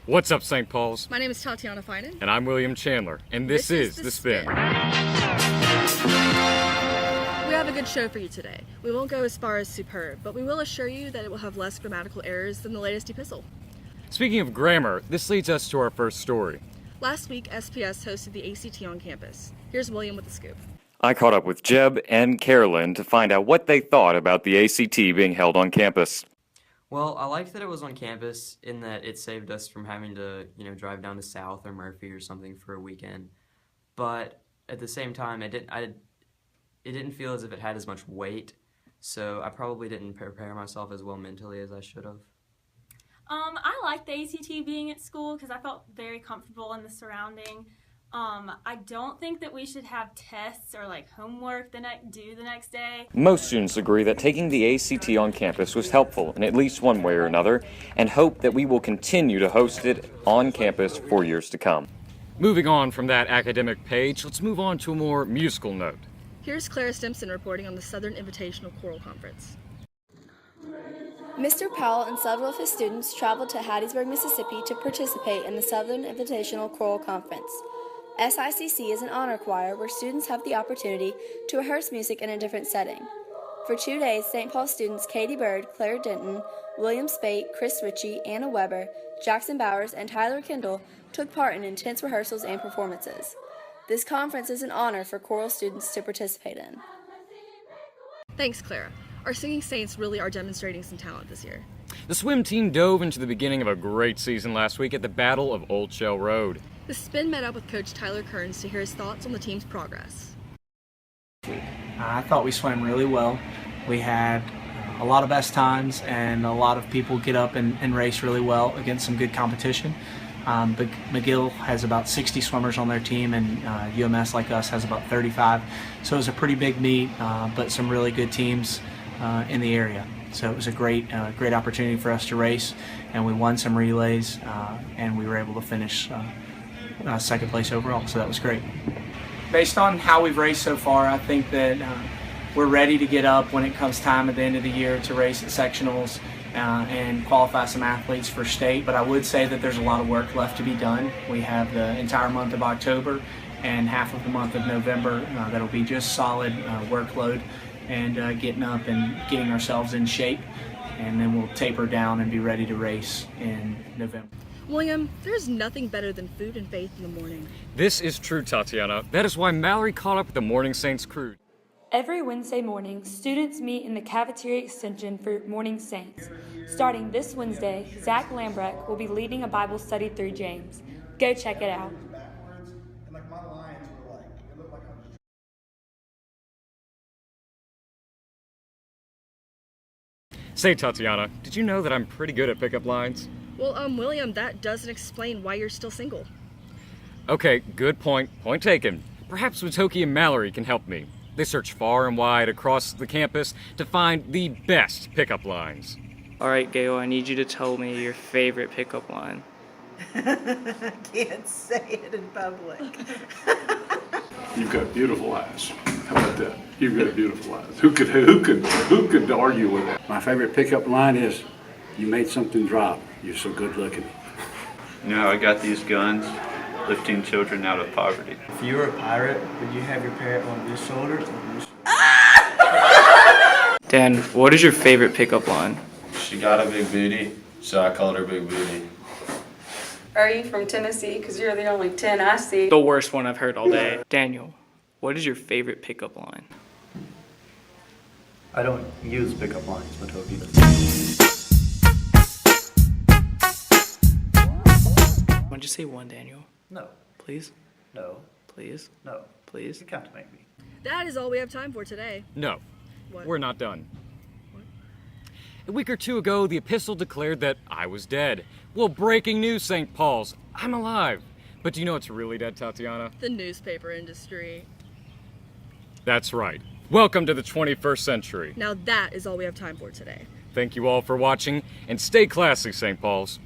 What's up, St. Paul's? My name is Tatiana Finan. And I'm William Chandler, and this is The Spin. We have a good show for you today. We won't go as far as superb, but we will assure you that it will have less grammatical errors than the latest epistle. Speaking of grammar, this leads us to our first story. Last week, SPS hosted the ACT on campus. Here's William with the scoop. I caught up with Jeb and Carolyn to find out what they thought about the ACT being held on campus. Well, I liked that it was on campus in that it saved us from having to, drive down to South or Murphy or something for a weekend. But at the same time, it didn't feel as if it had as much weight, so I probably didn't prepare myself as well mentally as I should have. I liked the ACT being at school because I felt very comfortable in the surrounding. I don't think that we should have tests or homework due the next day. Most students agree that taking the ACT on campus was helpful in at least one way or another, and hope that we will continue to host it on campus for years to come. Moving on from that academic page, let's move on to a more musical note. Here's Clara Stimson reporting on the Southern Invitational Choral Conference. Mr. Powell and several of his students traveled to Hattiesburg, Mississippi to participate in the Southern Invitational Choral Conference. SICC is an honor choir where students have the opportunity to rehearse music in a different setting. For 2 days, St. Paul students Katie Bird, Claire Denton, William Spate, Chris Ritchie, Anna Weber, Jackson Bowers, and Tyler Kendall took part in intense rehearsals and performances. This conference is an honor for choral students to participate in. Thanks, Clara. Our singing saints really are demonstrating some talent this year. The swim team dove into the beginning of a great season last week at the Battle of Old Shell Road. The Spin met up with Coach Tyler Kearns to hear his thoughts on the team's progress. I thought we swam really well. We had a lot of best times and a lot of people get up and race really well against some good competition. But McGill has about 60 swimmers on their team, and UMS, like us, has about 35. So it was a pretty big meet, but some really good teams in the area. So it was a great opportunity for us to race, and we won some relays, and we were able to finish second place overall, so that was great. Based on how we've raced so far, I think that we're ready to get up when it comes time at the end of the year to race at sectionals and qualify some athletes for state, but I would say that there's a lot of work left to be done. We have the entire month of October and half of the month of November that'll be just solid workload and getting up and getting ourselves in shape, and then we'll taper down and be ready to race in November. William, there's nothing better than food and faith in the morning. This is true, Tatiana. That is why Mallory caught up with the Morning Saints crew. Every Wednesday morning, students meet in the cafeteria extension for Morning Saints. Starting this Wednesday, Zach Lambrecht will be leading a Bible study through James. Go check it out. Say, Tatiana, did you know that I'm pretty good at pickup lines? Well, William, that doesn't explain why you're still single. Okay, good point. Point taken. Perhaps Watoki and Mallory can help me. They search far and wide across the campus to find the best pickup lines. All right, Gail, I need you to tell me your favorite pickup line. I can't say it in public. You've got beautiful eyes. How about that? You've got beautiful eyes. Who could argue with that? My favorite pickup line is, "You made something drop. You're so good looking." I got these guns, lifting children out of poverty. If you were a pirate, would you have your parrot on this shoulder or this? Dan, what is your favorite pickup line? She got a big booty, so I called her Big Booty. Are you from Tennessee? Because you're the only 10 I see. The worst one I've heard all day. Daniel, what is your favorite pickup line? I don't use pickup lines, Watoki does. Why don't you say one, Daniel? No. Please? No. Please? No. Please? You can't make me. That is all we have time for today. No, What? we're not done. What? A week or two ago, the epistle declared that I was dead. Well, breaking news, St. Paul's. I'm alive. But do you know what's really dead, Tatiana? The newspaper industry. That's right. Welcome to the 21st century. Now that is all we have time for today. Thank you all for watching, and stay classy, St. Paul's.